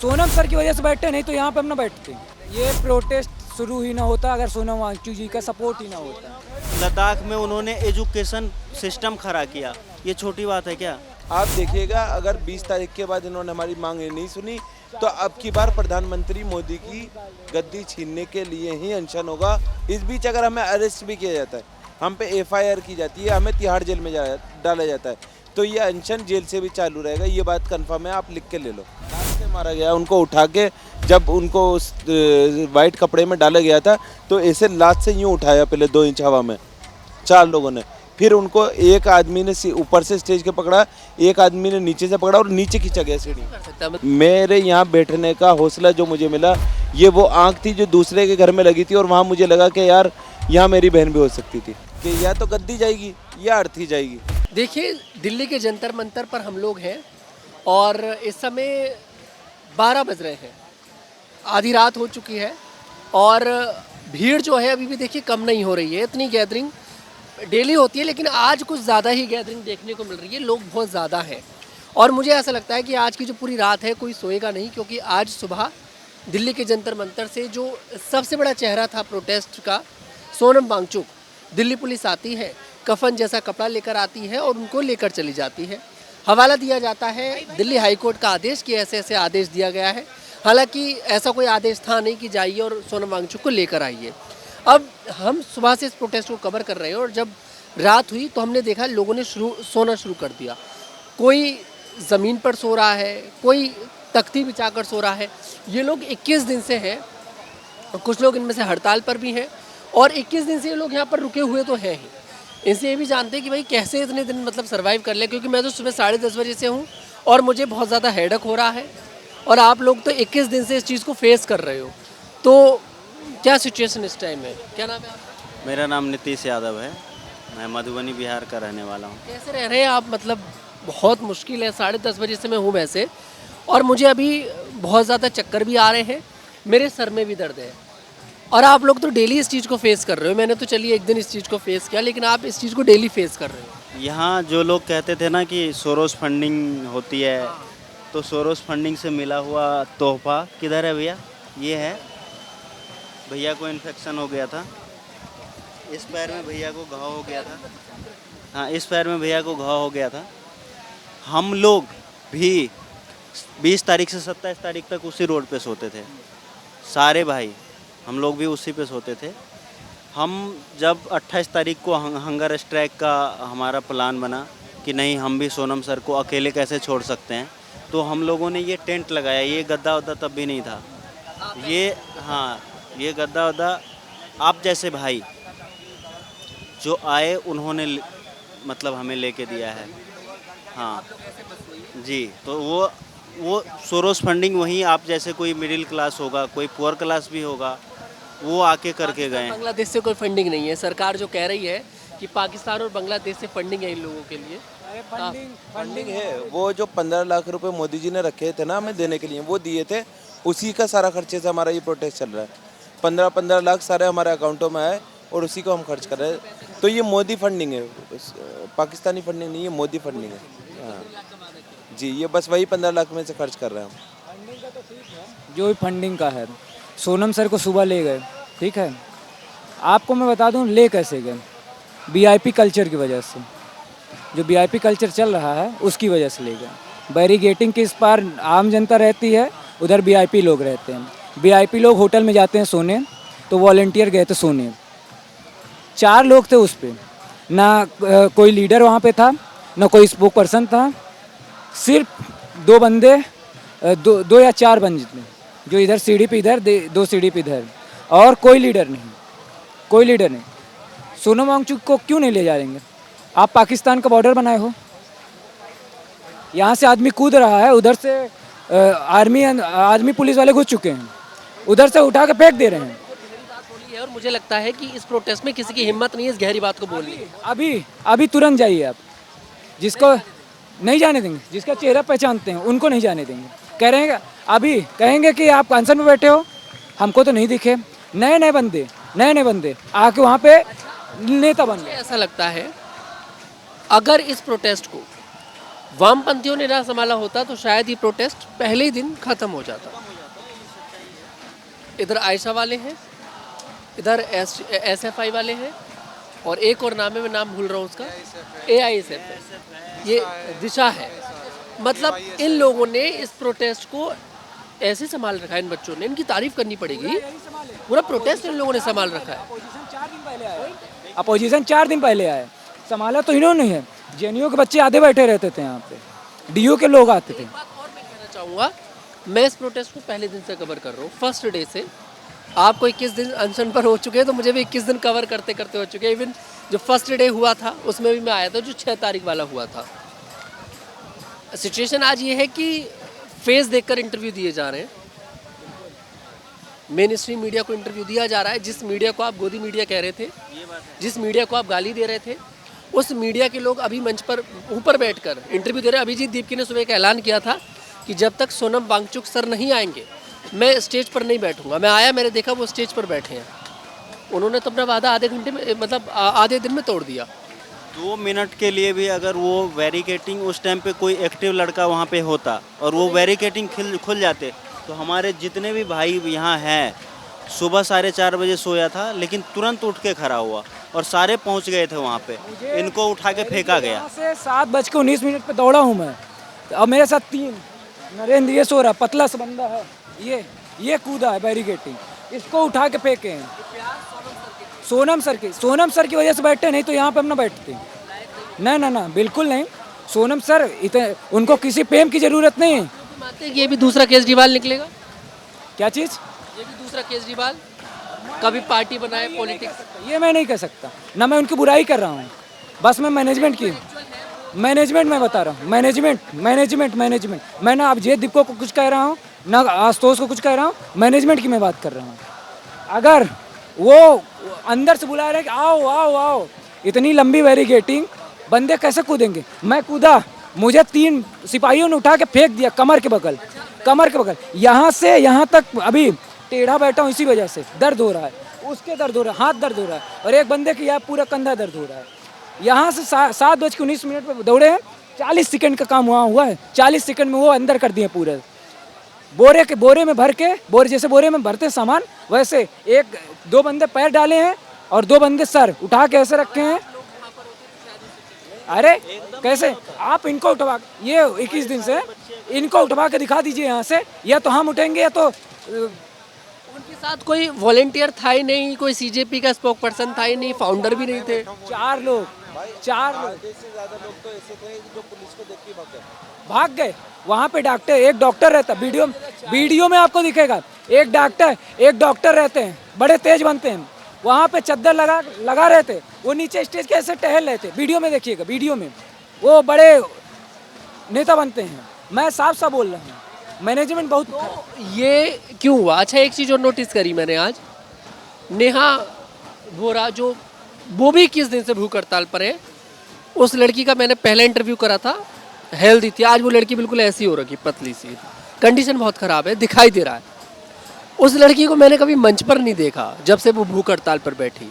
Sonam sir की वजह से बैठे, नहीं तो यहाँ पे हम ना बैठते। ये प्रोटेस्ट शुरू ही ना होता अगर सोनम वांगचुक जी का सपोर्ट ही ना होता। लद्दाख में उन्होंने एजुकेशन सिस्टम खड़ा किया, ये छोटी बात है क्या? आप देखिएगा, अगर 20 तारीख के बाद इन्होंने हमारी मांगें नहीं सुनी तो अब की बार प्रधानमंत्री मोदी की गद्दी छीनने के लिए ही अनशन होगा। इस बीच अगर हमें अरेस्ट भी किया जाता है, हम पे एफआईआर की जाती है, हमें तिहाड़ जेल में डाला जाता है, तो ये अनशन जेल से भी चालू रहेगा। ये बात कंफर्म है, आप लिख के ले लो। लात से मारा गया उनको, उठा के जब उनको उस वाइट कपड़े में डाला गया था तो ऐसे लात से यूँ उठाया पहले 2 इंच हवा में 4 लोगों ने, फिर उनको एक आदमी ने ऊपर से स्टेज के पकड़ा, एक आदमी ने नीचे से पकड़ा और नीचे खींचा गया सीढ़ी। मेरे यहाँ बैठने का हौसला जो मुझे मिला, ये वो आंख थी जो दूसरे के घर में लगी थी, और वहाँ मुझे लगा कि यार यहाँ मेरी बहन भी हो सकती थी, कि या तो गद्दी जाएगी या अर्थी जाएगी। देखिए, दिल्ली के जंतर मंतर पर हम लोग हैं और इस समय 12 बज रहे हैं, आधी रात हो चुकी है और भीड़ जो है अभी भी देखिए कम नहीं हो रही है। इतनी गैदरिंग डेली होती है लेकिन आज कुछ ज़्यादा ही गैदरिंग देखने को मिल रही है, लोग बहुत ज़्यादा हैं। और मुझे ऐसा लगता है कि आज की जो पूरी रात है कोई सोएगा नहीं, क्योंकि आज सुबह दिल्ली के जंतर मंतर से जो सबसे बड़ा चेहरा था प्रोटेस्ट का, सोनम वांगचुक, दिल्ली पुलिस आती है, कफन जैसा कपड़ा लेकर आती है और उनको लेकर चली जाती है। हवाला दिया जाता है दिल्ली हाई कोर्ट का आदेश कि ऐसे ऐसे आदेश दिया गया है। हालांकि ऐसा कोई आदेश था नहीं कि जाइए और सोनम वांगचुक को लेकर आइए। अब हम सुबह से इस प्रोटेस्ट को कवर कर रहे हैं और जब रात हुई तो हमने देखा लोगों ने सोना शुरू कर दिया। कोई ज़मीन पर सो रहा है, कोई तख्ती बिछाकर सो रहा है। ये लोग 21 दिन से हैं, कुछ लोग इनमें से हड़ताल पर भी हैं और 21 दिन से ये लोग यहाँ पर रुके हुए तो हैं ही। इनसे ये भी जानते हैं कि भाई कैसे इतने दिन मतलब सर्वाइव कर ले, क्योंकि मैं तो सुबह 10:30 बजे से हूँ और मुझे बहुत ज़्यादा हेडेक हो रहा है और आप लोग तो 21 दिन से इस चीज़ को फेस कर रहे हो। तो क्या सिचुएशन इस टाइम है? क्या नाम है आपका? मेरा नाम नीतीश यादव है, मैं मधुबनी बिहार का रहने वाला हूँ। कैसे रह रहे हैं आप? मतलब बहुत मुश्किल है, 10:30 बजे से मैं हूँ वैसे, और मुझे अभी बहुत ज़्यादा चक्कर भी आ रहे हैं, मेरे सर में भी दर्द है। और आप लोग तो डेली इस चीज़ को फेस कर रहे हो। मैंने तो चलिए एक दिन इस चीज़ को फेस किया, लेकिन आप इस चीज़ को डेली फेस कर रहे हो। यहाँ जो लोग कहते थे ना कि सोरोस फंडिंग होती है, तो सोरोस फंडिंग से मिला हुआ तोहफा किधर है भैया? ये है, भैया को इन्फेक्शन हो गया था, इस पैर में भैया को घाव हो गया था। हाँ, इस पैर में भैया को घाव हो गया था। हम लोग भी 20 तारीख से 27 तारीख तक उसी रोड पे सोते थे, सारे भाई हम लोग भी उसी पे सोते थे। हम जब 28 तारीख को हंगर स्ट्राइक का हमारा प्लान बना कि नहीं, हम भी सोनम सर को अकेले कैसे छोड़ सकते हैं, तो हम लोगों ने ये टेंट लगाया। ये गद्दा वद्दा तब भी नहीं था, ये गद्दा वद्दा आप जैसे भाई जो आए उन्होंने मतलब हमें लेके दिया है। हाँ जी, तो वो सोरोस फंडिंग वहीं आप जैसे कोई मिडिल क्लास होगा, कोई पुअर क्लास भी होगा, वो आके करके गए। बांग्लादेश से कोई फंडिंग नहीं है। सरकार जो कह रही है कि पाकिस्तान और बांग्लादेश से फंडिंग है इन लोगों के लिए। फंडिंग है, वो जो 15 लाख रुपए मोदी जी ने रखे थे ना हमें देने के लिए, वो दिए थे, उसी का सारा खर्चे से हमारा ये प्रोटेस्ट चल रहा है। 15-15 लाख सारे हमारे अकाउंटों में आए और उसी को हम खर्च कर रहे हैं। तो ये मोदी फंडिंग है, पाकिस्तानी फंडिंग नहीं है, मोदी फंडिंग है। हाँ जी, ये बस वही 15 लाख में से खर्च कर रहे हैं। जो भी फंडिंग का है, सोनम सर को सुबह ले गए, ठीक है। आपको मैं बता दूं ले कैसे गए, वीआईपी कल्चर की वजह से। जो वीआईपी कल्चर चल रहा है उसकी वजह से ले गए। बैरिगेटिंग के इस पार आम जनता रहती है, उधर वीआईपी लोग रहते हैं। वीआईपी लोग होटल में जाते हैं सोने, तो वॉलंटियर गए थे सोने। 4 लोग थे उस पर, ना कोई लीडर वहाँ पे था, ना कोई स्पोक पर्सन था, सिर्फ 2 बंदे, 2 या 4 बंदे थे जो इधर सीढ़ी पे इधर 2 सीढ़ी पे इधर, और कोई लीडर नहीं, कोई लीडर नहीं। सोनम वांगचुक को क्यों नहीं ले जाएंगे? आप पाकिस्तान का बॉर्डर बनाए हो, यहाँ से आदमी कूद रहा है, उधर से आर्मी पुलिस वाले घुस चुके हैं, उधर से उठा के फेंक दे रहे हैं। और मुझे लगता है कि इस प्रोटेस्ट में किसी की हिम्मत नहीं है इस गहरी बात को बोलने की। अभी तुरंत जाइए आप, जिसको नहीं जाने देंगे, जिसका चेहरा पहचानते हैं उनको नहीं जाने देंगे। कह रहे हैं अभी कहेंगे कि आप कांसन में बैठे हो, हमको तो नहीं दिखे। नए नए बंदे आके वहाँ पे नेता बन गए। ऐसा लगता है अगर इस प्रोटेस्ट को वामपंथियों ने ना संभाला होता तो शायद ये प्रोटेस्ट पहले ही दिन खत्म हो जाता। इधर आयशा वाले हैं, इधर SFI वाले हैं, और एक और नाम है, मैं नाम भूल रहा हूँ उसका, AISF, ये दिशा है। मतलब इन लोगों ने इस प्रोटेस्ट को ऐसे संभाल रखा है, इन बच्चों ने, इनकी तारीफ करनी पड़ेगी। पूरा प्रोटेस्ट इन लोगों ने संभाल रखा है। अपोजिशन 4 दिन पहले आए, संभाला तो इन्होंने है। JNU के बच्चे आधे बैठे रहते थे यहाँ पे, DU के लोग आते थे। एक बात और मैं कहना चाहूँगा, मैं इस प्रोटेस्ट को पहले दिन से कवर कर रहा हूँ, फर्स्ट डे से। आपको 21 दिन अनशन पर हो चुके हैं, तो मुझे भी 21 दिन कवर करते करते हो चुके हैं। इवन जो फर्स्ट डे हुआ था उसमें भी मैं आया था, जो 6 तारीख वाला हुआ था। सिचुएशन आज ये है कि फेस देखकर इंटरव्यू दिए जा रहे हैं, मेन स्ट्रीम मीडिया को इंटरव्यू दिया जा रहा है। जिस मीडिया को आप गोदी मीडिया कह रहे थे, जिस मीडिया को आप गाली दे रहे थे, उस मीडिया के लोग अभी मंच पर ऊपर बैठकर इंटरव्यू दे रहे हैं। अभिजीत दीपकी ने सुबह एक ऐलान किया था कि जब तक सोनम वांगचुक सर नहीं आएंगे मैं स्टेज पर नहीं बैठूंगा। मैं आया, मैंने देखा वो स्टेज पर बैठे हैं। उन्होंने तो अपना वादा आधे घंटे में, मतलब आधे दिन में तोड़ दिया। 2 मिनट के लिए भी अगर वो बैरिकेटिंग, उस टाइम पे कोई एक्टिव लड़का वहाँ पे होता और वो बैरिकेटिंग खुल जाते, तो हमारे जितने भी भाई यहाँ हैं, सुबह 4:30 बजे सोया था लेकिन तुरंत उठ के खड़ा हुआ और सारे पहुँच गए थे वहाँ पे। इनको उठा के फेंका गया। यहाँ से 7:19 पे दौड़ा हूँ मैं, अब मेरे साथ 3 नरेंद्र, ये सो रहा, पतला सा बंदा है, ये कूदा है बैरिकेटिंग, इसको उठा के फेंके हैं। सोनम सर की वजह से बैठे, नहीं तो यहाँ पे हम ना बैठते। ना बिल्कुल नहीं। सोनम सर इतने, उनको किसी पेम की जरूरत नहीं है। मानते हैं कि ये भी दूसरा केजरीवाल निकलेगा? क्या चीज़? ये भी दूसरा केजरीवाल, कभी पार्टी बनाए, पॉलिटिक्स। ये मैं नहीं कह सकता, ना मैं उनकी बुराई कर रहा हूँ, बस मैं मैनेजमेंट में बता रहा हूँ। मैनेजमेंट मैं ना अभिजीत दीपको को कुछ कह रहा हूँ, ना आशुतोष को कुछ कह रहा हूँ, मैनेजमेंट की मैं बात कर रहा हूँ। अगर वो अंदर से बुला रहे कि आओ, इतनी लंबी बैरिकेटिंग, बंदे कैसे कूदेंगे? मैं कूदा, मुझे 3 सिपाहियों ने उठा के फेंक दिया कमर के बगल, यहाँ से यहाँ तक अभी टेढ़ा बैठा हूँ, इसी वजह से दर्द हो रहा है, उसके दर्द हो रहा है, हाथ दर्द हो रहा है, और एक बंदे की यहाँ पूरा कंधा दर्द हो रहा है। यहाँ से 7:19 पे दौड़े हैं, 40 सेकंड का काम वहाँ हुआ है, 40 सेकंड में वो अंदर कर दिए पूरे। बोरे में भर के, जैसे बोरे में भरते सामान, वैसे 1-2 बंदे पैर डाले हैं और 2 बंदे सर उठा के ऐसे रखे हैं। अरे कैसे आप इनको उठवा, ये 21 दिन से इनको उठवा के दिखा दीजिए यहाँ से, या तो हम उठेंगे या तो उनके साथ कोई वॉलेंटियर था ही नहीं, कोई CJP का स्पोक पर्सन था ही नहीं, फाउंडर भी नहीं थे। 4 लोग आधे से ज्यादा लोग तो ऐसे थे जो पुलिस को देख के भाग गए। वहाँ पे एक डॉक्टर रहता, वीडियो में आपको दिखेगा, एक डॉक्टर रहते हैं, बड़े तेज बनते हैं, वहाँ पे चद्दर लगा रहे थे, वो नीचे स्टेज के ऐसे टहल रहे थे। वीडियो में देखिएगा, वीडियो में वो बड़े नेता बनते हैं। मैं साफ बोल रहा हूँ, मैनेजमेंट बहुत ये क्यों हुआ? अच्छा, एक चीज़ और नोटिस करी मैंने आज, नेहा वोरा, जो वो भी 21 दिन से भूख हड़ताल पर है, उस लड़की का मैंने पहले इंटरव्यू करा था, हेल्दी थी। आज वो लड़की बिल्कुल ऐसी हो रखी, पतली सी, कंडीशन बहुत ख़राब है, दिखाई दे रहा है। उस लड़की को मैंने कभी मंच पर नहीं देखा जब से वो भूख हड़ताल पर बैठी,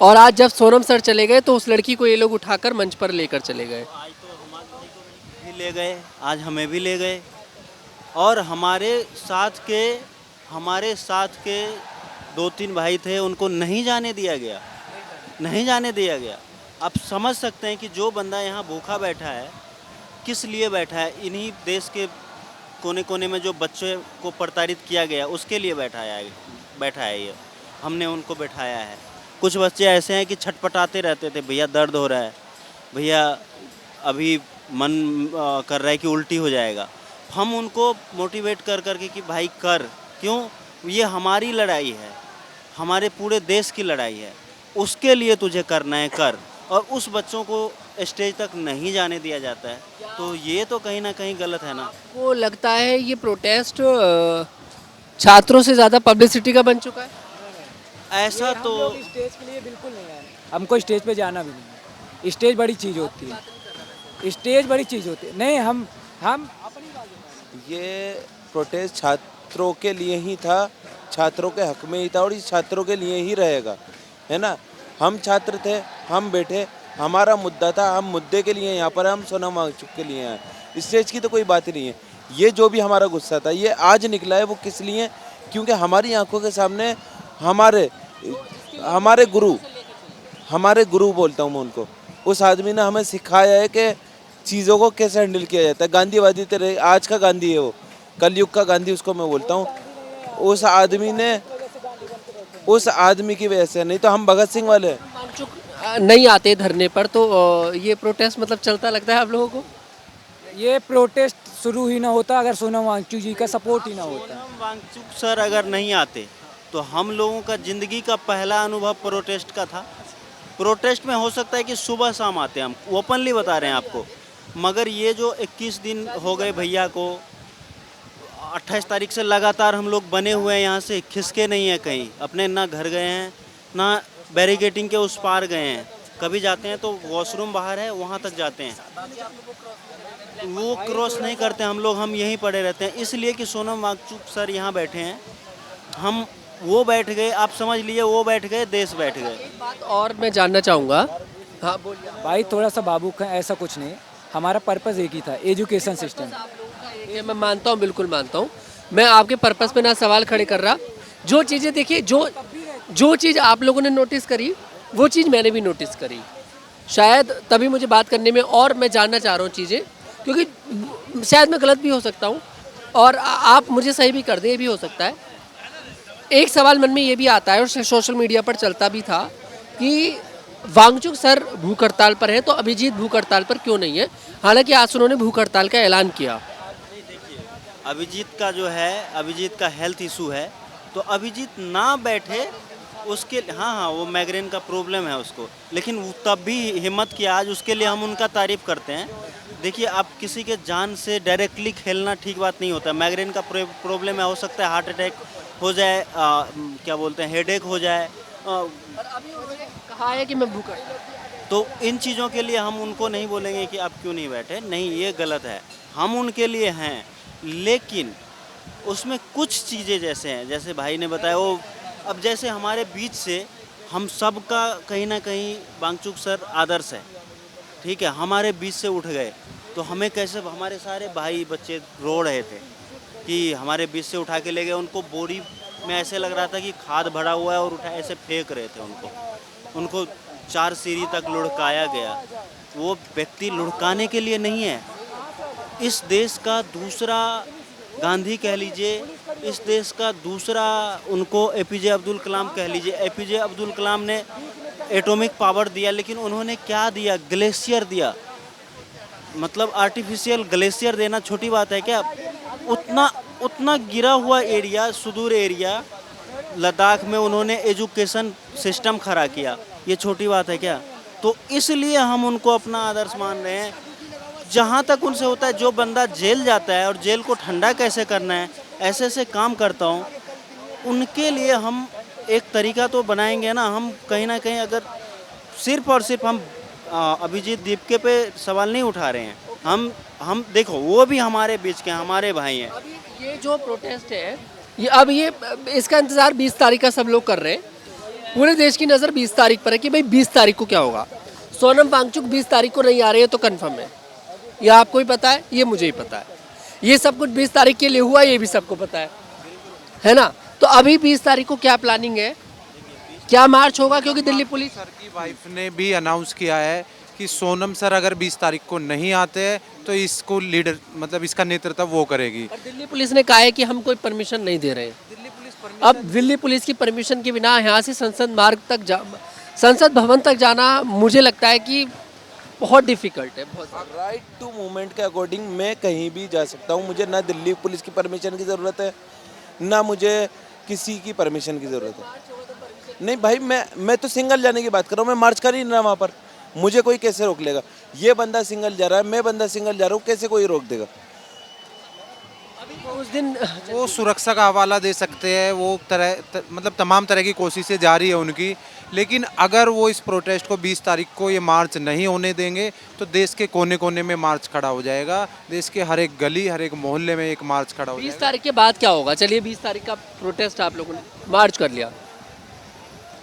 और आज जब सोनम सर चले गए तो उस लड़की को ये लोग उठाकर मंच पर लेकर चले गए। आज तो हमारे भी ले गए, आज हमें भी ले गए, और हमारे साथ के 2-3 भाई थे, उनको नहीं जाने दिया गया। आप समझ सकते हैं कि जो बंदा यहाँ भूखा बैठा है, किस लिए बैठा है? इन्हीं देश के कोने कोने में जो बच्चे को प्रताड़ित किया गया, उसके लिए बैठा है ये। हमने उनको बैठाया है। कुछ बच्चे ऐसे हैं कि छटपटाते रहते थे, भैया दर्द हो रहा है, भैया अभी मन कर रहा है कि उल्टी हो जाएगा। हम उनको मोटिवेट कर करके कि भाई कर, क्यों? ये हमारी लड़ाई है, हमारे पूरे देश की लड़ाई है, उसके लिए तुझे करना है, कर। और उस बच्चों को स्टेज तक नहीं जाने दिया जाता है, तो ये तो कहीं ना कहीं गलत है ना। आपको लगता है ये प्रोटेस्ट छात्रों से ज़्यादा पब्लिसिटी का बन चुका है? ऐसा तो स्टेज के लिए बिल्कुल नहीं आए, हमको स्टेज पे जाना भी नहीं। स्टेज बड़ी चीज़ होती है, नहीं हम ये प्रोटेस्ट छात्रों के लिए ही था, छात्रों के हक में ही था, और इस छात्रों के लिए ही रहेगा, है ना। हम छात्र थे, हम बैठे, हमारा मुद्दा था, हम मुद्दे के लिए यहाँ पर हैं, हम सोनम वांगचुक के लिए हैं। स्टेज की तो कोई बात ही नहीं है। ये जो भी हमारा गुस्सा था ये आज निकला है, वो किस लिए? क्योंकि हमारी आंखों के सामने हमारे गुरु बोलता हूँ मैं उनको, उस आदमी ने हमें सिखाया है कि चीज़ों को कैसे हैंडल किया जाता है। गांधीवादी तेरे आज का गांधी है, वो कलयुग का गांधी उसको मैं बोलता हूँ। उस आदमी की वजह से, नहीं तो हम भगत सिंह वाले हैं। वांगचुक नहीं आते धरने पर तो ये प्रोटेस्ट मतलब चलता लगता है आप लोगों को? ये प्रोटेस्ट शुरू ही ना होता अगर सोनम वांगचुक जी का सपोर्ट ही ना होता। सोनम वांगचुक सर अगर नहीं आते तो हम लोगों का ज़िंदगी का पहला अनुभव प्रोटेस्ट का था। प्रोटेस्ट में हो सकता है कि सुबह शाम आते हैं, हम ओपनली बता रहे हैं आपको। मगर ये जो 21 दिन हो गए भैया को, 28 तारीख से लगातार हम लोग बने हुए हैं, यहाँ से खिसके नहीं हैं कहीं। अपने ना घर गए हैं ना बैरिकेटिंग के उस पार गए हैं। कभी जाते हैं तो वॉशरूम बाहर है वहाँ तक जाते हैं, वो क्रॉस नहीं करते हम लोग, हम यहीं पड़े रहते हैं। इसलिए कि सोनम वांगचुक सर यहाँ बैठे हैं, हम वो बैठ गए, आप समझ लीजिए वो बैठ गए, देश बैठ गए। एक बात और मैं जानना चाहूँगा। हाँ बोलिए। भाई थोड़ा सा बाबू का ऐसा कुछ नहीं, हमारा पर्पस एक ही था, एजुकेशन सिस्टम। ये मैं मानता हूँ, बिल्कुल मानता हूँ। मैं आपके पर्पस पे ना सवाल खड़े कर रहा। जो चीज़ें देखिए, जो चीज़ आप लोगों ने नोटिस करी वो चीज़ मैंने भी नोटिस करी, शायद तभी मुझे बात करने में और मैं जानना चाह रहा हूँ चीज़ें, क्योंकि शायद मैं गलत भी हो सकता हूँ और आप मुझे सही भी कर दें, ये भी हो सकता है। एक सवाल मन में ये भी आता है और सोशल मीडिया पर चलता भी था कि वांगचुक सर भूख हड़ताल पर हैं तो अभिजीत भूख हड़ताल पर क्यों नहीं है? हालांकि आज उन्होंने भूख हड़ताल का ऐलान किया। अभिजीत का जो है, अभिजीत का हेल्थ इशू है, तो अभिजीत ना बैठे उसके, हाँ वो माइग्रेन का प्रॉब्लम है उसको, लेकिन वो तब भी हिम्मत किया आज, उसके लिए हम उनका तारीफ़ करते हैं। देखिए आप किसी के जान से डायरेक्टली खेलना ठीक बात नहीं होता। माइग्रेन का प्रॉब्लम है, हो सकता है हार्ट अटैक हो जाए, क्या बोलते हैं, हेडेक हो जाए, और अभी उन्होंने कहा है कि मैं भूखा। तो इन चीज़ों के लिए हम उनको नहीं बोलेंगे कि आप क्यों नहीं बैठे, नहीं ये गलत है, हम उनके लिए हैं। लेकिन उसमें कुछ चीज़ें जैसे हैं, जैसे भाई ने बताया वो, अब जैसे हमारे बीच से हम सब का कहीं ना कहीं वांगचुक सर आदर्श है, ठीक है, हमारे बीच से उठ गए तो हमें कैसे, हमारे सारे भाई बच्चे रो रहे थे कि हमारे बीच से उठा के ले गए, उनको बोरी में ऐसे लग रहा था कि खाद भरा हुआ है और उठा ऐसे फेंक रहे थे उनको 4 सीढ़ी तक लुढ़काया गया। वो व्यक्ति लुढ़काने के लिए नहीं है, इस देश का दूसरा गांधी कह लीजिए, इस देश का दूसरा उनको एपीजे अब्दुल कलाम कह लीजिए। एपीजे अब्दुल कलाम ने एटॉमिक पावर दिया, लेकिन उन्होंने क्या दिया? ग्लेशियर दिया। मतलब आर्टिफिशियल ग्लेशियर देना छोटी बात है क्या? उतना गिरा हुआ एरिया, सुदूर एरिया लद्दाख में उन्होंने एजुकेशन सिस्टम खड़ा किया, ये छोटी बात है क्या? तो इसलिए हम उनको अपना आदर्श मान रहे हैं। जहाँ तक उनसे होता है, जो बंदा जेल जाता है और जेल को ठंडा कैसे करना है, ऐसे ऐसे काम करता हूँ, उनके लिए हम एक तरीका तो बनाएंगे ना। हम कहीं ना कहीं अगर सिर्फ और सिर्फ हम अभिजीत दीपके पे सवाल नहीं उठा रहे हैं, हम देखो वो भी हमारे बीच के हमारे भाई हैं। अभी ये जो प्रोटेस्ट है, ये इसका इंतज़ार 20 तारीख का सब लोग कर रहे हैं। पूरे देश की नज़र 20 तारीख पर है कि भाई 20 तारीख को क्या होगा। सोनम वांगचुक 20 तारीख को नहीं आ रही है तो कन्फर्म है, ये आपको ही पता है, ये मुझे ही पता है। ये सब कुछ 20 तारीख के लिए हुआ, ये भी सबको पता है ना? तो अभी 20 तारीख को क्या प्लानिंग है, क्या मार्च होगा? क्योंकि दिल्ली पुलिस सर की वाइफ ने भी अनाउंस किया है कि सोनम सर अगर 20 तारीख को नहीं आते हैं तो इसको लीडर, मतलब इसका नेतृत्व वो करेगी। और दिल्ली पुलिस ने कहा है कि हम कोई परमिशन नहीं दे रहे हैं। अब दिल्ली पुलिस की परमिशन के बिना यहाँ से संसद भवन तक जाना मुझे लगता है कि बहुत डिफिकल्ट है। बहुत राइट टू मूवमेंट के अकॉर्डिंग मैं कहीं भी जा सकता हूँ। मुझे ना दिल्ली पुलिस की परमिशन की ज़रूरत है, ना मुझे किसी की परमिशन की ज़रूरत है। नहीं भाई, मैं तो सिंगल जाने की बात कर रहा हूँ। मैं मार्च कर ही ना वहाँ पर, मुझे कोई कैसे रोक लेगा? ये बंदा सिंगल जा रहा है, मैं बंदा सिंगल जा रहा हूँ, कैसे कोई रोक देगा? उस दिन वो सुरक्षा का हवाला दे सकते हैं, वो मतलब तमाम तरह की कोशिशें जारी है उनकी। लेकिन अगर वो इस प्रोटेस्ट को 20 तारीख को ये मार्च नहीं होने देंगे तो देश के कोने कोने में मार्च खड़ा हो जाएगा। देश के हर एक गली, हर एक मोहल्ले में एक मार्च खड़ा हो 20 जाएगा। तारीख के बाद क्या होगा? चलिए 20 तारीख का प्रोटेस्ट आप लोगों ने मार्च कर लिया,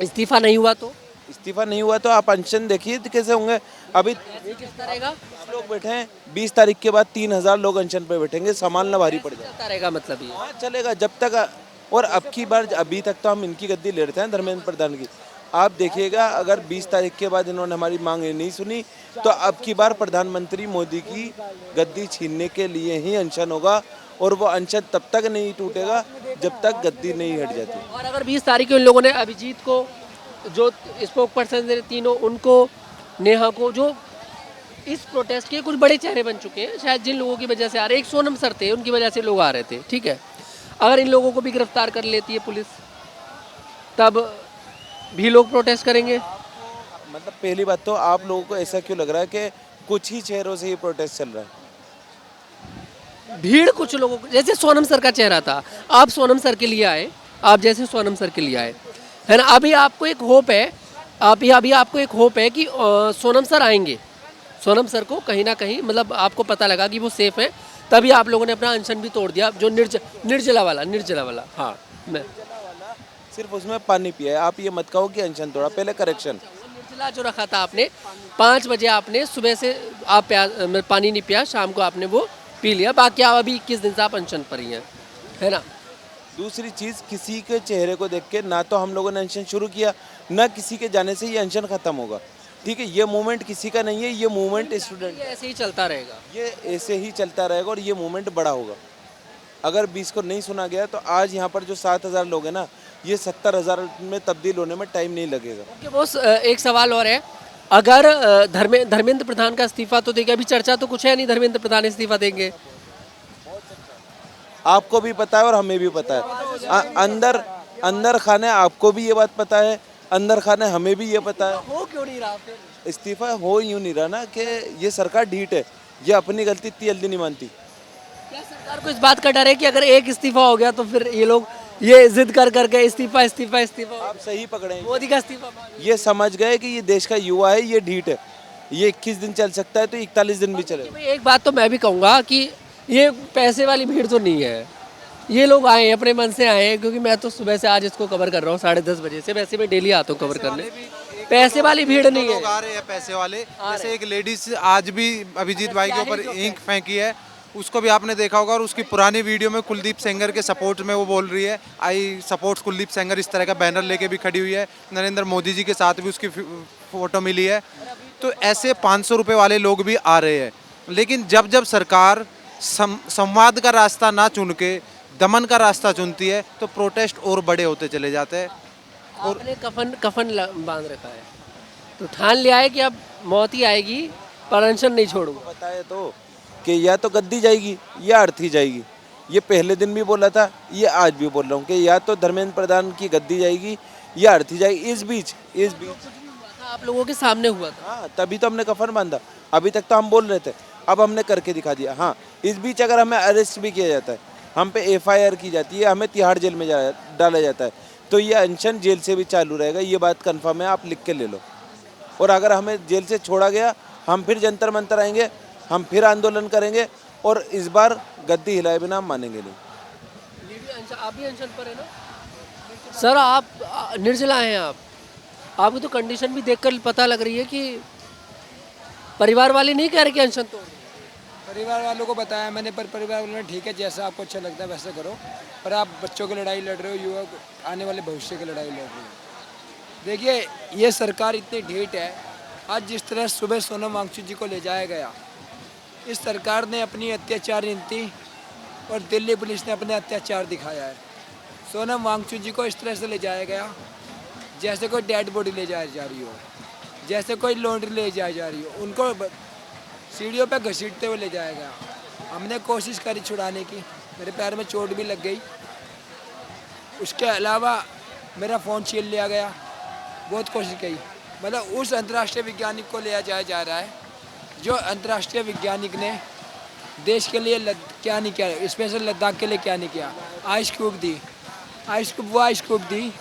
इस्तीफा नहीं हुआ तो इस्तीफा नहीं हुआ तो आप अनशन देखिए तो कैसे होंगे। अभी किस तरह का लोग बैठे हैं, 20 तारीख के बाद 3000 लोग अनशन पे बैठेंगे, संभालना भारी पड़ जाएगा। चलता रहेगा मतलब ये? हाँ चलेगा जब तक। और अब की बार, अभी तक तो हम इनकी गद्दी ले रहे हैं धर्मेंद्र प्रधान की। आप देखिएगा अगर 20 तारीख के बाद इन्होंने हमारी मांग नहीं सुनी तो अब की बार प्रधानमंत्री मोदी की गद्दी छीनने के लिए ही अनशन होगा। और वो अनशन तब तक नहीं टूटेगा जब तक गद्दी नहीं हट जाती। और अगर 20 तारीख को इन लोगों ने अभिजीत को, जो स्पोक पर्सन तीनों, उनको, नेहा को, जो इस प्रोटेस्ट के कुछ बड़े चेहरे बन चुके हैं, शायद जिन लोगों की वजह से आ रहे, एक सोनम सर थे, उनकी वजह से लोग आ रहे थे, ठीक है, अगर इन लोगों को भी गिरफ्तार कर लेती है पुलिस, तब भी लोग प्रोटेस्ट करेंगे। मतलब पहली बात तो आप लोगों को ऐसा क्यों लग रहा है कि कुछ ही चेहरों से ये प्रोटेस्ट चल रहा है? भीड़ कुछ लोगों को, जैसे सोनम सर का चेहरा था, आप सोनम सर के लिए आए, आप जैसे सोनम सर के लिए आए, है ना। अभी आपको एक होप है, अभी आपको एक होप है कि सोनम सर आएंगे, सोनम सर को कहीं ना कहीं, मतलब आपको पता लगा कि वो सेफ है, तभी आप लोगों ने अपना अनशन भी तोड़ दिया, जो निर्जला वाला। हाँ, मैं सिर्फ उसमें पानी पिया है। आप ये मत कहो कि अनशन तोड़ा, पहले करेक्शन। निर्जला जो रखा था आपने, 5 बजे आपने, सुबह से आप पानी नहीं पिया, शाम को आपने वो पी लिया, बाकी आप अभी 21 दिन से आप अनशन पर ही हैं, है ना। दूसरी चीज़, किसी के चेहरे को देख के ना तो हम लोगों ने अनशन शुरू किया, ना किसी के जाने से ये अनशन खत्म होगा, ठीक है। ये मूवमेंट किसी का नहीं है, ये मूवमेंट स्टूडेंट, ये ऐसे ही चलता रहेगा। ये ऐसे ही चलता रहेगा और ये मूवमेंट बड़ा होगा। अगर 20 को नहीं सुना गया तो आज यहाँ पर जो 7000 लोग हैं ना, ये 70,000 में तब्दील होने में टाइम नहीं लगेगा। ओके बॉस, एक सवाल और है, अगर धर्मेंद्र प्रधान का इस्तीफा तो देगा, अभी चर्चा तो कुछ है नहीं धर्मेंद्र प्रधान इस्तीफा देंगे, आपको भी पता है और हमें भी पता है। अंदर खाने आपको भी ये बात पता है, अंदर खाने हमें भी ये पता है। हो क्यों नहीं रहा फिर? इस्तीफा हो यूँ नहीं रहा ना कि ये सरकार ढीठ है, ये अपनी गलती इतनी जल्दी नहीं मानती। क्या सरकार को इस बात का डर है कि अगर एक इस्तीफा हो गया तो फिर ये लोग ये जिद कर करके इस्तीफा आप सही पकड़े हैं। मोदी का इस्तीफा मांगे? ये समझ गए कि ये देश का युवा है, ये ढीठ है, ये 21 दिन चल सकता है तो 41 दिन भी चलेगा। भाई एक बात तो मैं भी कहूँगा कि ये पैसे वाली भीड़ तो नहीं है, ये लोग आए हैं, अपने मन से आए हैं, क्योंकि मैं तो सुबह से आज इसको कवर कर रहा हूँ 10:30 बजे से, वैसे मैं डेली आता हूँ कवर करने, पैसे वाली भीड़ नहीं है। लोग आ रहे हैं पैसे वाले, जैसे एक लेडीज आज भी अभिजीत भाई के ऊपर ईंट फेंकी है, उसको भी आपने देखा होगा, और उसकी पुरानी वीडियो में कुलदीप सेंगर के सपोर्ट में वो बोल रही है, आई सपोर्ट कुलदीप सेंगर, इस तरह का बैनर लेके भी खड़ी हुई है। नरेंद्र मोदी जी के साथ भी उसकी फोटो मिली है। तो ऐसे 500 रुपये वाले लोग भी आ रहे हैं, लेकिन जब जब सरकार संवाद का रास्ता ना चुन के दमन का रास्ता चुनती है तो प्रोटेस्ट और बड़े होते चले जाते हैं। आपने कफन बांध रखा है, तो ठान लिया है कि अब मौत ही आएगी पर अनशन नहीं छोड़ूंगा। पता है तो कि या तो गद्दी जाएगी या अर्थी जाएगी। ये पहले दिन भी बोला था, ये आज भी बोल रहा हूँ कि या तो धर्मेंद्र प्रधान की गद्दी जाएगी या अर्थी जाएगी। इस बीच आप लोगों के सामने हुआ था। हाँ, तभी तो हमने कफन बांधा। अभी तक तो हम बोल रहे थे, अब हमने करके दिखा दिया। हाँ, इस बीच अगर हमें अरेस्ट भी किया जाता है, हम पे FIR की जाती है, हमें तिहाड़ जेल में डाला जाता है, तो ये अनशन जेल से भी चालू रहेगा। ये बात कंफर्म है, आप लिख के ले लो। और अगर हमें जेल से छोड़ा गया, हम फिर जंतर मंतर आएंगे, हम फिर आंदोलन करेंगे, और इस बार गद्दी हिलाए बिना हम मानेंगे नहीं। ये भी आप भी अनशन पर है ना सर? आप निर्जला हैं, आपकी तो कंडीशन भी देखकर पता लग रही है कि परिवार वाले नहीं कह रहे कि अनशन तोड़। परिवार वालों को बताया मैंने, पर परिवार वालों ने ठीक है, जैसा आपको अच्छा लगता है वैसे करो, पर आप बच्चों की लड़ाई लड़ रहे हो, युवक आने वाले भविष्य की लड़ाई लड़ रहे हो। देखिए, ये सरकार इतनी ढीठ है, आज जिस तरह सुबह सोनम वांगचुक जी को ले जाया गया, इस सरकार ने अपनी अत्याचार नीति और दिल्ली पुलिस ने अपने अत्याचार दिखाया है। सोनम वांगचुक जी को इस तरह से ले जाया गया जैसे कोई डेड बॉडी ले जाई जा रही हो, जैसे कोई लॉन्ड्री ले जाई जा रही हो। उनको सीढ़ियों पे घसीटते हुए ले जाया गया। हमने कोशिश करी छुड़ाने की, मेरे पैर में चोट भी लग गई। उसके अलावा मेरा फ़ोन छीन लिया गया, बहुत कोशिश की। मतलब उस अंतर्राष्ट्रीय वैज्ञानिक को लिया जाया जा रहा है जो अंतर्राष्ट्रीय वैज्ञानिक ने देश के लिए क्या नहीं किया, स्पेशल लद्दाख के लिए क्या नहीं किया। आइस क्यूब दी, वो आइस क्यूब दी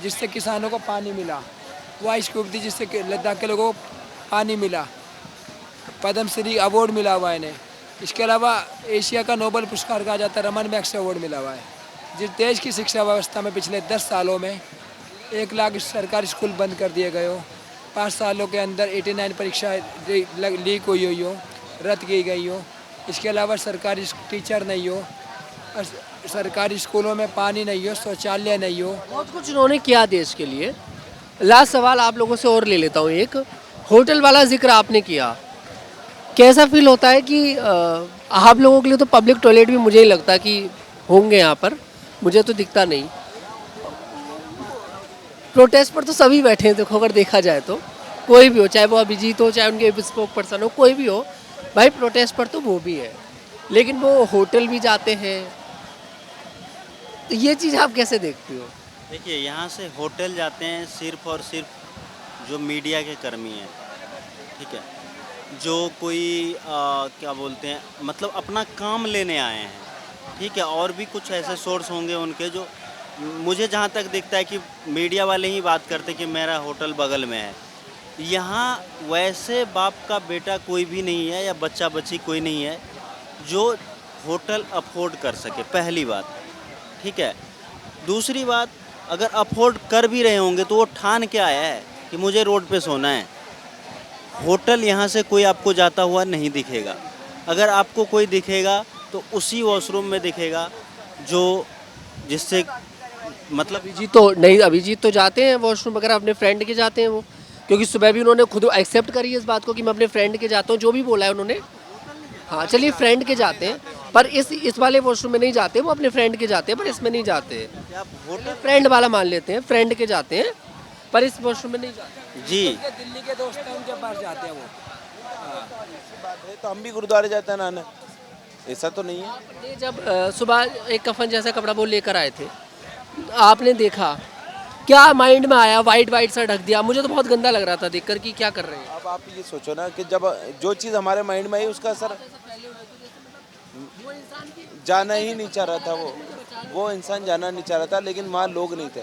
जिससे किसानों को पानी मिला, वो आइस क्यूब दी जिससे लद्दाख के लोगों को पानी मिला। पद्मश्री अवार्ड मिला हुआ है इन्हें। इसके अलावा एशिया का नोबेल पुरस्कार कहा जाता है, रमन मैक्स अवार्ड मिला हुआ है। जिस देश की शिक्षा व्यवस्था में पिछले 10 सालों में 1 लाख सरकारी स्कूल बंद कर दिए गए हो, 5 सालों के अंदर 89 परीक्षा लीक हुई हो, रद्द की गई हो। इसके अलावा सरकारी टीचर नहीं हो, और सरकारी स्कूलों में पानी नहीं हो, शौचालय नहीं हो। बहुत कुछ उन्होंने किया देश के लिए। लास्ट सवाल आप लोगों से और ले लेता हूँ एक। होटल वाला जिक्र आपने किया, कैसा फील होता है कि आप लोगों के लिए तो पब्लिक टॉयलेट भी मुझे ही लगता कि होंगे यहाँ पर, मुझे तो दिखता नहीं। प्रोटेस्ट पर तो सभी बैठे हैं, देखो अगर देखा जाए तो कोई भी हो, चाहे वो अभिजीत हो, चाहे उनके स्पोक पर्सन हो, कोई भी हो भाई, प्रोटेस्ट पर तो वो भी है, लेकिन वो होटल भी जाते हैं। तो ये चीज़ आप कैसे देखते हो? देखिए, यहाँ से होटल जाते हैं सिर्फ और सिर्फ जो मीडिया के कर्मी हैं, ठीक है, जो कोई क्या बोलते हैं, मतलब अपना काम लेने आए हैं, ठीक है। और भी कुछ ऐसे सोर्स होंगे उनके, जो मुझे जहाँ तक दिखता है कि मीडिया वाले ही बात करते कि मेरा होटल बगल में है। यहाँ वैसे बाप का बेटा कोई भी नहीं है या बच्चा बच्ची कोई नहीं है जो होटल अफोर्ड कर सके, पहली बात, ठीक है। दूसरी बात, अगर अफोर्ड कर भी रहे होंगे तो वो ठान के आया है कि मुझे रोड पे सोना है। होटल यहाँ से कोई आपको जाता हुआ नहीं दिखेगा। अगर आपको कोई दिखेगा तो उसी वॉशरूम में दिखेगा जो जिससे मतलब अभिजीत तो जाते हैं वॉशरूम वगैरह, अपने फ्रेंड के जाते हैं वो, क्योंकि सुबह भी उन्होंने खुद एक्सेप्ट करी है इस बात को कि मैं अपने फ्रेंड के जाता हूँ, जो भी बोला है उन्होंने। हाँ चलिए, फ्रेंड के जाते हैं, पर इस वाले वॉशरूम में नहीं जाते, वो अपने फ्रेंड के जाते हैं, पर इसमें नहीं जाते। आप होटल फ्रेंड वाला मान लेते हैं, फ्रेंड के जाते हैं, पर इस वॉशरूम में नहीं जाते। जी, दिल्ली के दोस्त हैं, उनके पास जाते हैं वो। बात है तो हम भी गुरुद्वारे जाते हैं नहाने, ऐसा तो नहीं है। आपने जब सुबह एक कफन जैसा कपड़ा वो लेकर आए थे, आपने देखा, क्या माइंड में आया? वाइट वाइट सा ढक दिया, मुझे तो बहुत गंदा लग रहा था देखकर कि क्या कर रहे हैं। अब आप ये सोचो ना कि जब जो चीज़ हमारे माइंड में आई उसका असर जाना ही नहीं चाह रहा था, वो इंसान जाना नहीं चाह रहा था, लेकिन वहाँ लोग नहीं थे।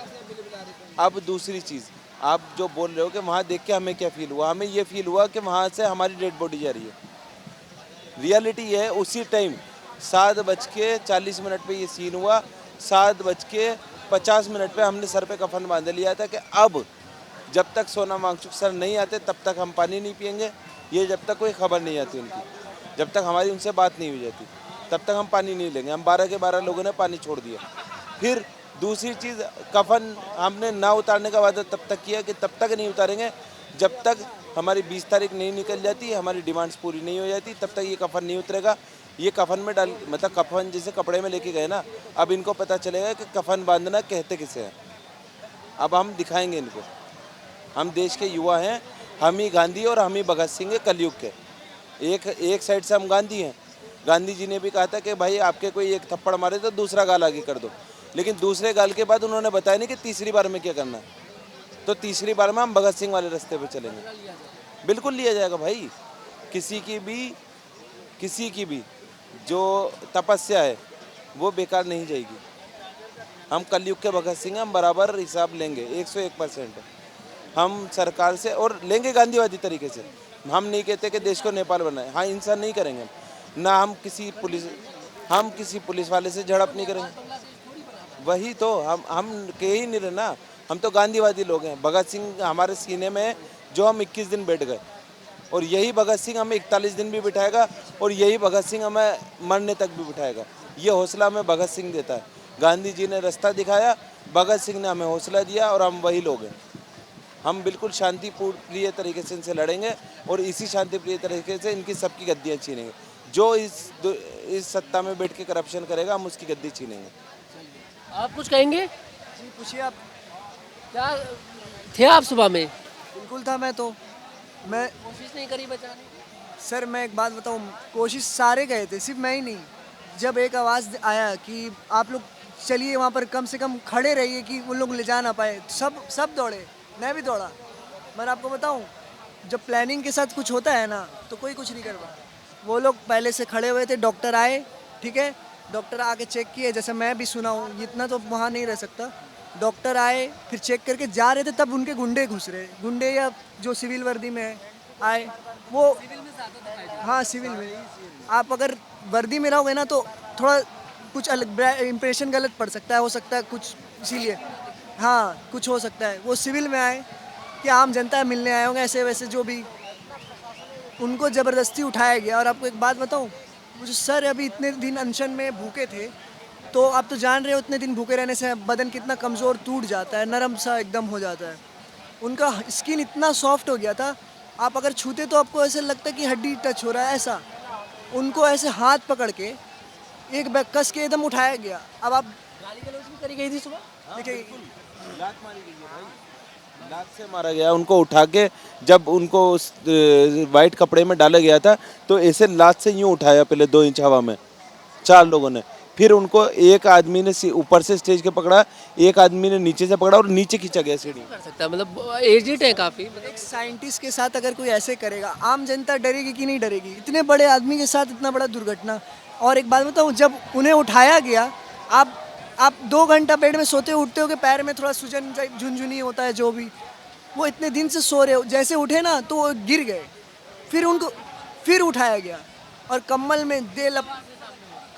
अब दूसरी चीज़ आप जो बोल रहे हो कि वहाँ देख के हमें क्या फील हुआ, हमें ये फील हुआ कि वहाँ से हमारी डेड बॉडी जा रही है। रियलिटी है उसी टाइम 7:40 पे ये सीन हुआ। 7:50 पे हमने सर पे कफन बांध लिया था कि अब जब तक सोना मांगचुक सर नहीं आते तब तक हम पानी नहीं पियेंगे। ये जब तक कोई खबर नहीं आती उनकी, जब तक हमारी उनसे बात नहीं हो जाती, तब तक हम पानी नहीं लेंगे। हम 12 के 12 लोगों ने पानी छोड़ दिया। फिर दूसरी चीज़, कफन हमने ना उतारने का वादा तब तक किया कि तब तक नहीं उतारेंगे जब तक हमारी 20 तारीख नहीं निकल जाती, हमारी डिमांड्स पूरी नहीं हो जाती, तब तक ये कफन नहीं उतरेगा। ये कफन में डाल, मतलब कफन जैसे कपड़े में लेके गए ना, अब इनको पता चलेगा कि कफन बांधना कहते किसे हैं। अब हम दिखाएंगे इनको। हम देश के युवा हैं, हम ही गांधी और हम ही भगत सिंह है कलयुग के। एक साइड से हम गांधी हैं। गांधी जी ने भी कहा था कि भाई आपके कोई एक थप्पड़ मारे तो दूसरा गाल आगे कर दो, लेकिन दूसरे गाल के बाद उन्होंने बताया नहीं कि तीसरी बार में क्या करना है। तो तीसरी बार में हम भगत सिंह वाले रास्ते पे चलेंगे। बिल्कुल लिया जाएगा भाई। किसी की भी जो तपस्या है वो बेकार नहीं जाएगी। हम कलयुग के भगत सिंह, हम बराबर हिसाब लेंगे 101%। हम सरकार से और लेंगे गांधीवादी तरीके से। हम नहीं कहते कि देश को नेपाल बनाए, हाँ इंसान नहीं करेंगे ना। हम किसी पुलिस वाले से झड़प नहीं करेंगे। वही तो हम कह ही नहीं रहे ना, हम तो गांधीवादी लोग हैं। भगत सिंह हमारे सीने में जो हम 21 दिन बैठ गए, और यही भगत सिंह हमें 41 दिन भी बिठाएगा, और यही भगत सिंह हमें मरने तक भी बिठाएगा। ये हौसला हमें भगत सिंह देता है। गांधी जी ने रास्ता दिखाया, भगत सिंह ने हमें हौसला दिया, और हम वही लोग हैं। हम बिल्कुल शांतिप्रिय तरीके से इनसे लड़ेंगे, और इसी शांतिप्रिय तरीके से इनकी सबकी गद्दियाँ छीनेंगे। जो इस सत्ता में बैठ के करप्शन करेगा, हम उसकी गद्दी छीनेंगे। आप कुछ कहेंगे? जी पूछिए आप। क्या थे आप सुबह में? बिल्कुल था। मैं कोशिश नहीं करी बचाने की? सर मैं एक बात बताऊं, कोशिश सारे गए थे, सिर्फ मैं ही नहीं। जब एक आवाज़ आया कि आप लोग चलिए वहाँ पर, कम से कम खड़े रहिए कि उन लोग ले जा ना पाए, सब दौड़े, मैं भी दौड़ा। मैं आपको बताऊं, जब प्लानिंग के साथ कुछ होता है ना तो कोई कुछ नहीं कर पाता। वो लोग पहले से खड़े हुए थे, डॉक्टर आए, ठीक है, डॉक्टर आके चेक किए, जैसे मैं भी सुना हूँ, इतना तो वहाँ नहीं रह सकता। डॉक्टर आए, फिर चेक करके जा रहे थे, तब उनके गुंडे घुस रहे, गुंडे या जो सिविल वर्दी में आए, वो हाँ सिविल में। आप अगर वर्दी में रहोगे ना तो थोड़ा कुछ अलग इम्प्रेशन गलत पड़ सकता है, हो सकता है कुछ, इसीलिए हाँ कुछ हो सकता है। वो सिविल में आए, कि आम जनता मिलने आए होंगे ऐसे वैसे जो भी, उनको ज़बरदस्ती उठाया गया। और आपको एक बात बताऊं, मुझे सर अभी इतने दिन अनशन में भूखे थे, तो आप तो जान रहे हो इतने दिन भूखे रहने से बदन कितना कमज़ोर टूट जाता है, नरम सा एकदम हो जाता है। उनका स्किन इतना सॉफ्ट हो गया था, आप अगर छूते तो आपको ऐसे लगता है कि हड्डी टच हो रहा है ऐसा। उनको ऐसे हाथ पकड़ के एक बैग कस के एकदम उठाया गया। अब आप गाली गलौज भी करी गई थी सुबह। देखिए, लात से मारा गया उनको उठा के। जब उनको उस वाइट कपड़े में डाला गया था तो ऐसे लात से यूं उठाया पहले 2 इंच हवा में 4 लोगों ने, फिर उनको एक आदमी ने ऊपर से स्टेज के पकड़ा, एक आदमी ने नीचे से पकड़ा और नीचे खींचा गया सीढ़ी। कर सकता है, मतलब एजिड है काफ़ी, मतलब एक साइंटिस्ट के साथ अगर कोई ऐसे करेगा, आम जनता डरेगी कि नहीं डरेगी? इतने बड़े आदमी के साथ इतना बड़ा दुर्घटना। और एक बात बताऊँ, जब उन्हें उठाया गया, आप 2 घंटा बेड में सोते उठते हो कि पैर में थोड़ा सूजन झुनझुनी होता है, जो भी, वो इतने दिन से सो रहे हो, जैसे उठे ना तो वो गिर गए। फिर उनको फिर उठाया गया और कम्बल में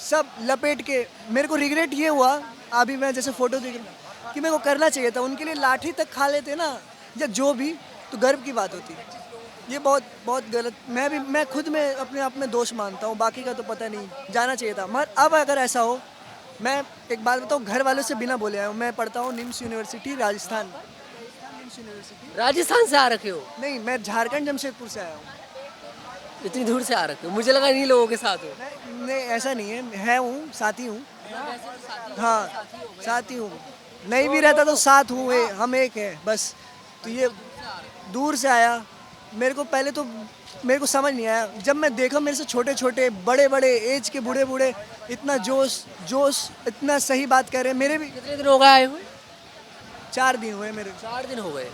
सब लपेट के। मेरे को रिग्रेट ये हुआ, अभी मैं जैसे फ़ोटो देख रहा हूँ, कि मेरे को करना चाहिए था। उनके लिए लाठी तक खा लेते ना, या जो भी, तो गर्व की बात होती। ये बहुत बहुत गलत। मैं खुद में अपने आप में दोष मानता हूँ, बाकी का तो पता नहीं, जाना चाहिए था। मगर अब अगर ऐसा हो, मैं एक बात बताऊँ, घर वालों से बिना बोले आया हूँ। मैं पढ़ता हूँ निम्स यूनिवर्सिटी राजस्थान। निम्स यूनिवर्सिटी राजस्थान से आ रखे हो, नहीं, मैं झारखंड जमशेदपुर से आया हूँ। इतनी दूर से आ रखे हो, मुझे लगा इन्हीं लोगों के साथ हो। नहीं, ऐसा नहीं है हूँ, साथी हूँ। हाँ, साथी हूँ, नहीं भी रहता तो साथ हूँ, हम एक हैं बस। तो ये दूर से आया। मेरे को पहले तो मेरे को समझ नहीं आया, जब मैं देखा मेरे से छोटे छोटे बड़े बड़े एज के बूढ़े बूढ़े इतना जोश इतना सही बात कर रहे हैं। मेरे भी कितने दिन हो गए आए हुए? 4 दिन हुए मेरे। 4 दिन हो गए।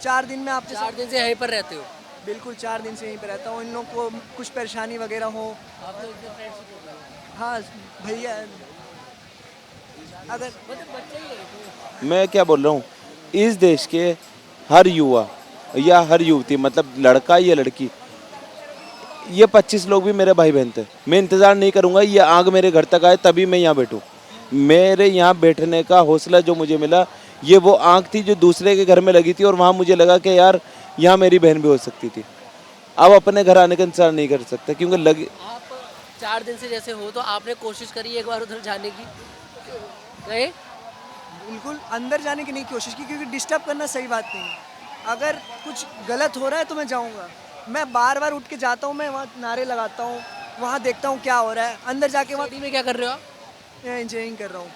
4 दिन में आपके 4 दिन से यहीं पर रहते हो? बिल्कुल 4 दिन से यहीं पे रहता हूँ। इन लोगों को कुछ परेशानी वगैरह हो, आप तो इनसे फ्रेंडशिप हो गई। हाँ भैया, अगर मतलब बच्चे ही है। मैं क्या बोल रहा हूँ, इस देश के हर युवा या हर युवती, मतलब लड़का या लड़की, ये 25 लोग भी मेरे भाई बहन थे। मैं इंतज़ार नहीं करूँगा ये आग मेरे घर तक आए तभी मैं यहाँ बैठूँ। मेरे यहाँ बैठने का हौसला जो मुझे मिला, ये वो आग थी जो दूसरे के घर में लगी थी, और वहाँ मुझे लगा कि यार यहाँ मेरी बहन भी हो सकती थी। अब अपने घर आने का इंतजार नहीं कर सकते, क्योंकि लगे। आप 4 दिन से जैसे हो, तो आपने कोशिश करी एक बार उधर जाने की? गए? बिल्कुल अंदर जाने की नहीं कोशिश की, क्योंकि डिस्टर्ब करना सही बात नहीं। अगर कुछ गलत हो रहा है तो मैं जाऊंगा। मैं बार बार उठ के जाता हूँ, मैं वहाँ नारे लगाता हूँ, वहाँ देखता हूँ क्या हो रहा है। अंदर जाके वहाँ में क्या कर रहे हो आप? इंजीनियरिंग कर रहा हूँ,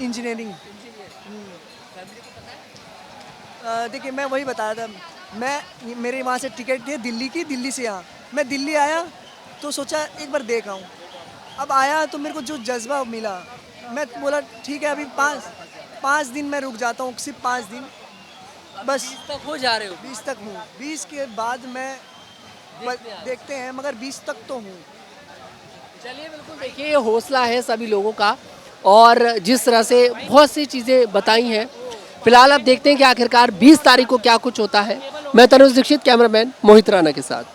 इंजीनियरिंग। देखिए, मैं वही बता रहा था, मेरे वहाँ से टिकट थी दिल्ली की, दिल्ली से यहाँ। मैं दिल्ली आया तो सोचा एक बार देख आऊँ। अब आया तो मेरे को जो जज्बा मिला, मैं बोला ठीक है, अभी 5 दिन मैं रुक जाता हूँ, सिर्फ 5 दिन बस। 20 तक हो जा रहे हो? 20 तक हूँ, 20 के बाद मैं देखते हैं, मगर 20 तक तो हूँ। चलिए, बिल्कुल देखिए, ये हौसला है सभी लोगों का, और जिस तरह से बहुत सी चीज़ें बताई हैं। फिलहाल अब देखते हैं कि आखिरकार 20 तारीख को क्या कुछ होता है। मैं तनुज दीक्षित, कैमरामैन मोहित राणा के साथ।